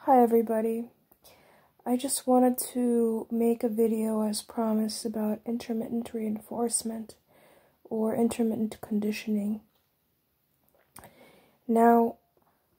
Hi everybody. I just wanted to make a video as promised about intermittent reinforcement or intermittent conditioning. Now,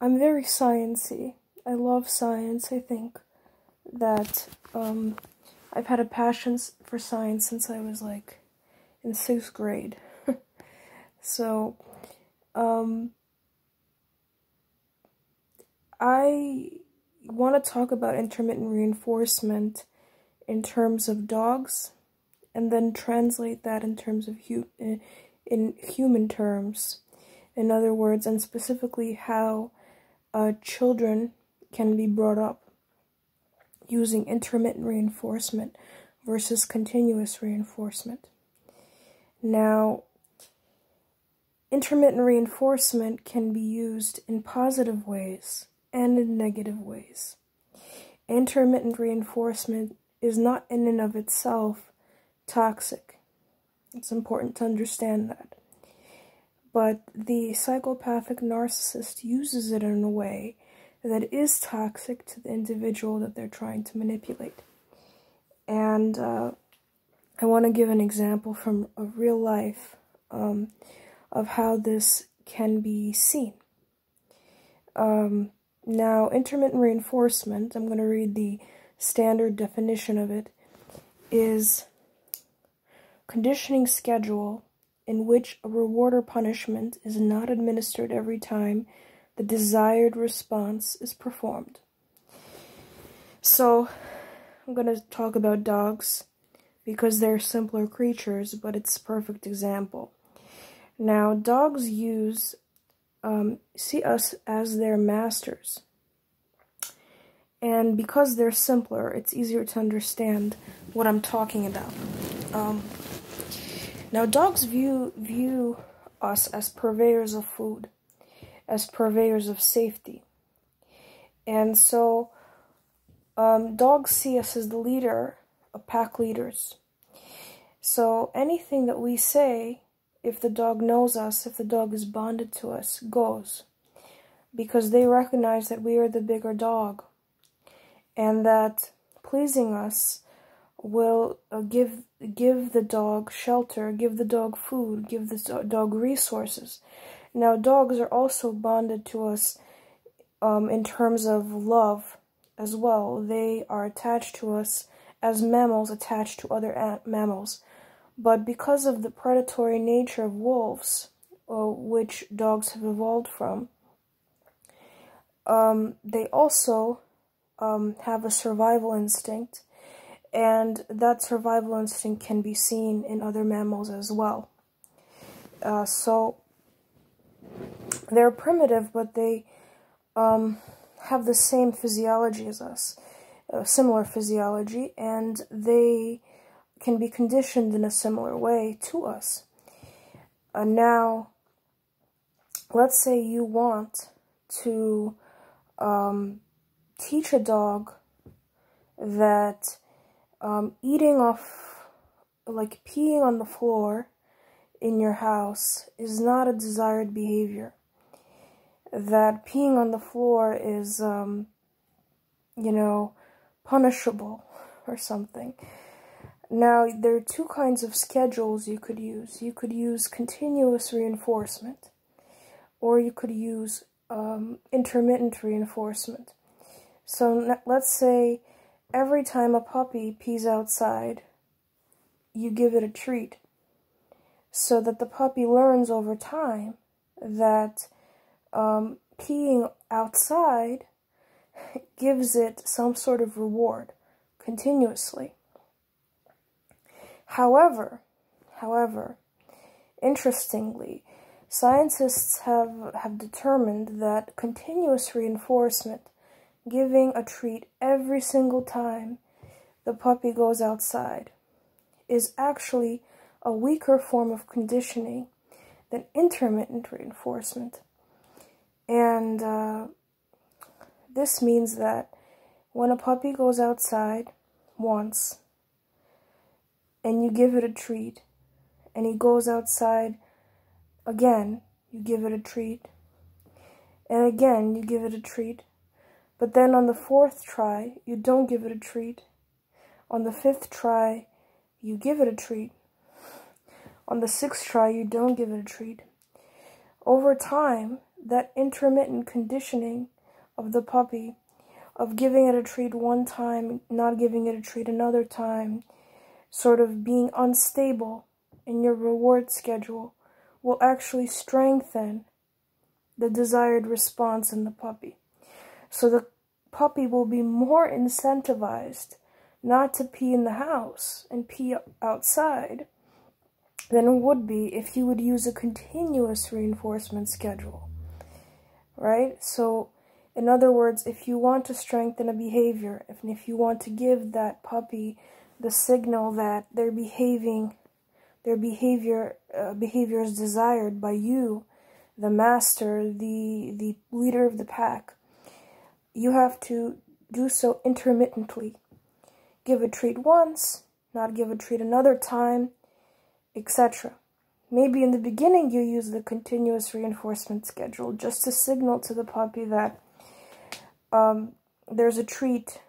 I'm very sciencey. I love science. I think that I've had a passion for science since I was like in 6th grade. So, I want to talk about intermittent reinforcement in terms of dogs, and then translate that in terms of in human terms. In other words, and specifically how children can be brought up using intermittent reinforcement versus continuous reinforcement. Now, intermittent reinforcement can be used in positive ways and in negative ways. Intermittent reinforcement is not in and of itself toxic. It's important to understand that. But the psychopathic narcissist uses it in a way that is toxic to the individual that they're trying to manipulate. And I want to give an example from a real life of how this can be seen. Now, intermittent reinforcement, I'm going to read the standard definition of it, is conditioning schedule in which a reward or punishment is not administered every time the desired response is performed. So, I'm going to talk about dogs because they're simpler creatures, but it's a perfect example. Now, dogs see us as their masters. And because they're simpler, it's easier to understand what I'm talking about. Now, dogs view us as purveyors of food, as purveyors of safety. And so, dogs see us as the leader of pack leaders. So, anything that we say, if the dog knows us, if the dog is bonded to us, goes. Because they recognize that we are the bigger dog. And that pleasing us will give the dog shelter, give the dog food, give the dog resources. Now, dogs are also bonded to us in terms of love as well. They are attached to us as mammals attached to other mammals. But because of the predatory nature of wolves, which dogs have evolved from, they also have a survival instinct, and that survival instinct can be seen in other mammals as well. So they're primitive, but they have the same physiology as us, similar physiology, and they can be conditioned in a similar way to us. Now, let's say you want to teach a dog that eating off, like peeing on the floor in your house is not a desired behavior. That peeing on the floor is, punishable or something. Now, there are two kinds of schedules you could use. You could use continuous reinforcement, or you could use intermittent reinforcement. So let's say every time a puppy pees outside, you give it a treat, so that the puppy learns over time that peeing outside gives it some sort of reward continuously. However, interestingly, scientists have determined that continuous reinforcement, giving a treat every single time the puppy goes outside, is actually a weaker form of conditioning than intermittent reinforcement. And this means that when a puppy goes outside once, and you give it a treat, and he goes outside again, you give it a treat, and again you give it a treat, But then on the 4th try, you don't give it a treat. On the 5th try, you give it a treat. On the 6th try, you don't give it a treat. Over time, that intermittent conditioning of the puppy, of giving it a treat one time, not giving it a treat another time, sort of being unstable in your reward schedule, will actually strengthen the desired response in the puppy. So the puppy will be more incentivized not to pee in the house and pee outside than it would be if you would use a continuous reinforcement schedule, right? So, in other words, if you want to strengthen a behavior, if you want to give that puppy the signal that their behavior is desired by you, the master, the leader of the pack, you have to do so intermittently. Give a treat once, not give a treat another time, etc. Maybe in the beginning you use the continuous reinforcement schedule just to signal to the puppy that there's a treat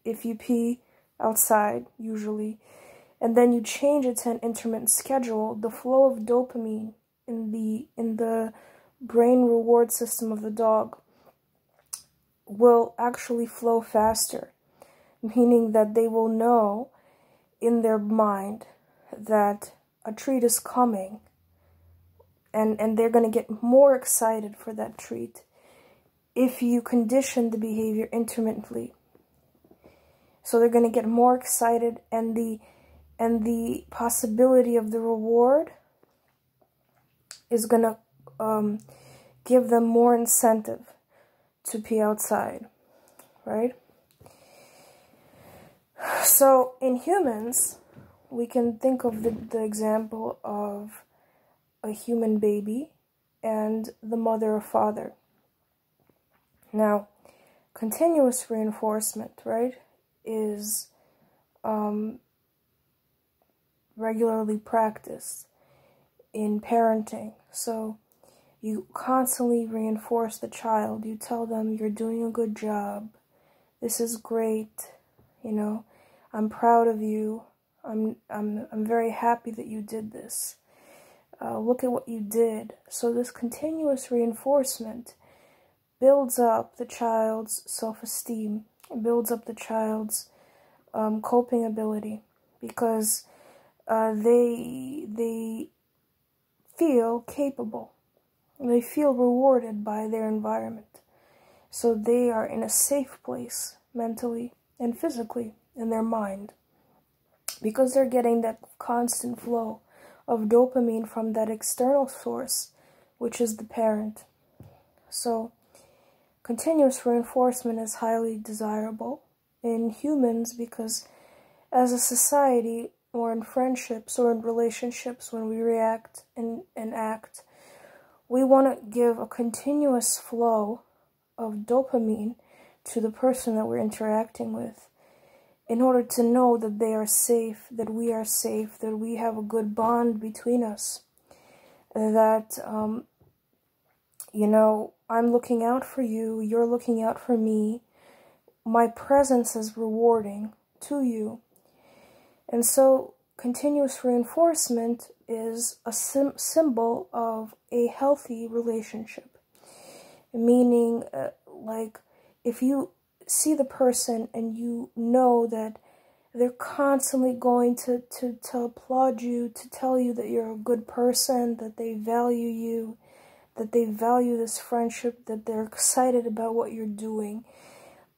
if you pee outside, usually. And then you change it to an intermittent schedule. The flow of dopamine in the brain reward system of the dog will actually flow faster, meaning that they will know in their mind that a treat is coming, and they're going to get more excited for that treat if you condition the behavior intermittently. So they're going to get more excited, and the possibility of the reward is going to give them more incentive to pee outside, right? So in humans, we can think of the example of a human baby and the mother or father. Now, continuous reinforcement, right, is regularly practiced in parenting. So you constantly reinforce the child. You tell them you're doing a good job. This is great. You know, I'm proud of you. I'm very happy that you did this. Look at what you did. So this continuous reinforcement builds up the child's self-esteem. It builds up the child's coping ability, because they feel capable. They feel rewarded by their environment. So they are in a safe place mentally and physically in their mind, because they're getting that constant flow of dopamine from that external source, which is the parent. So continuous reinforcement is highly desirable in humans, because as a society, or in friendships or in relationships, when we react and act, we want to give a continuous flow of dopamine to the person that we're interacting with, in order to know that they are safe, that we are safe, that we have a good bond between us, that, you know, I'm looking out for you, you're looking out for me, my presence is rewarding to you. And so continuous reinforcement is a symbol of a healthy relationship, meaning, like, if you see the person and you know that they're constantly going to applaud you, to tell you that you're a good person, that they value you, that they value this friendship, that they're excited about what you're doing,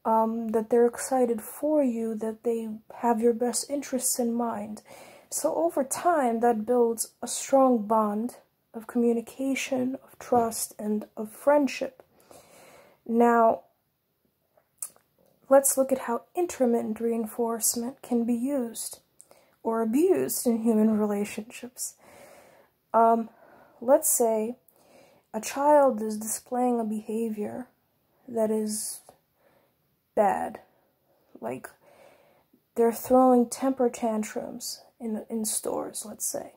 that they're excited for you, that they have your best interests in mind. So over time, that builds a strong bond of communication, of trust, and of friendship. Now, let's look at how intermittent reinforcement can be used or abused in human relationships. Let's say a child is displaying a behavior that is bad, like they're throwing temper tantrums in stores, let's say.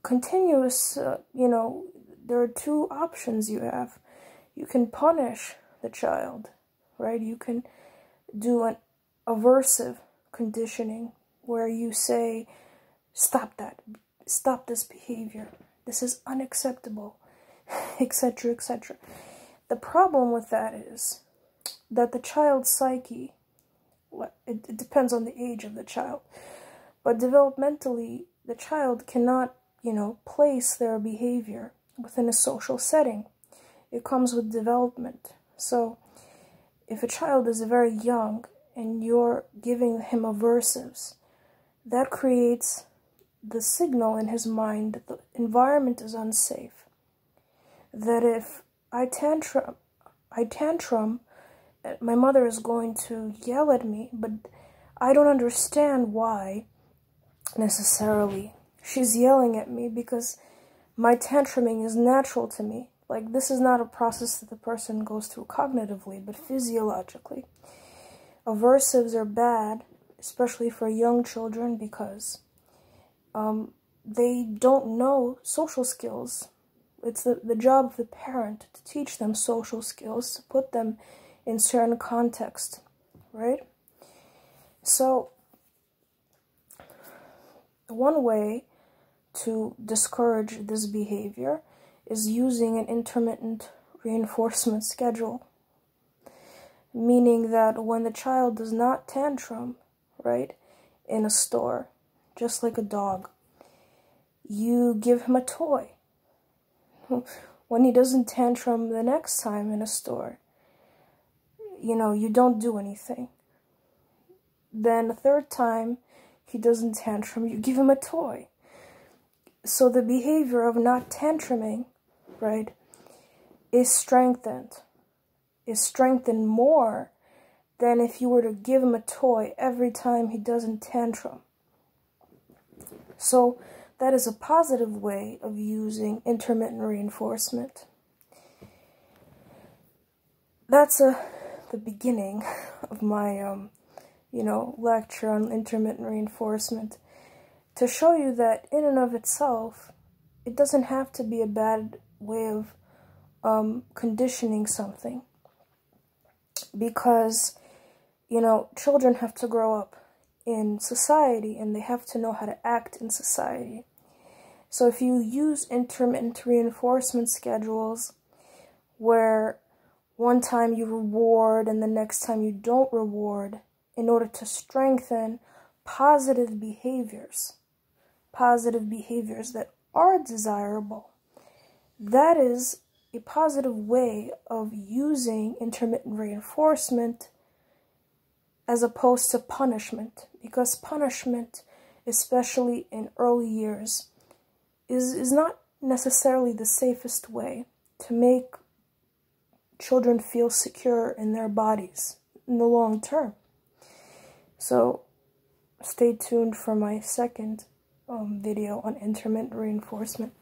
Continuous, there are two options you have. You can punish the child, right? You can do an aversive conditioning where you say, stop that, stop this behavior, this is unacceptable, etc., etc. The problem with that is that the child's psyche, it depends on the age of the child, but developmentally, the child cannot, place their behavior within a social setting. It comes with development. So, if a child is very young and you're giving him aversives, that creates the signal in his mind that the environment is unsafe. That if I tantrum, my mother is going to yell at me, but I don't understand why necessarily she's yelling at me, because my tantruming is natural to me. Like, this is not a process that the person goes through cognitively, but physiologically. Aversives are bad, especially for young children, because they don't know social skills. It's the job of the parent to teach them social skills, to put them in certain context, right? So, one way to discourage this behavior is using an intermittent reinforcement schedule, meaning that when the child does not tantrum, right, in a store, just like a dog, you give him a toy. When he doesn't tantrum the next time in a store, you don't do anything. Then the third time he doesn't tantrum, you give him a toy. So the behavior of not tantruming, right, is strengthened more than if you were to give him a toy every time he doesn't tantrum. So that is a positive way of using intermittent reinforcement. That's the beginning of my lecture on intermittent reinforcement, to show you that in and of itself, it doesn't have to be a bad way of conditioning something, because children have to grow up in society and they have to know how to act in society. So if you use intermittent reinforcement schedules where one time you reward and the next time you don't reward, in order to strengthen positive behaviors that are desirable, that is a positive way of using intermittent reinforcement as opposed to punishment, because punishment, especially in early years, is not necessarily the safest way to make children feel secure in their bodies in the long term. So stay tuned for my second video on intermittent reinforcement.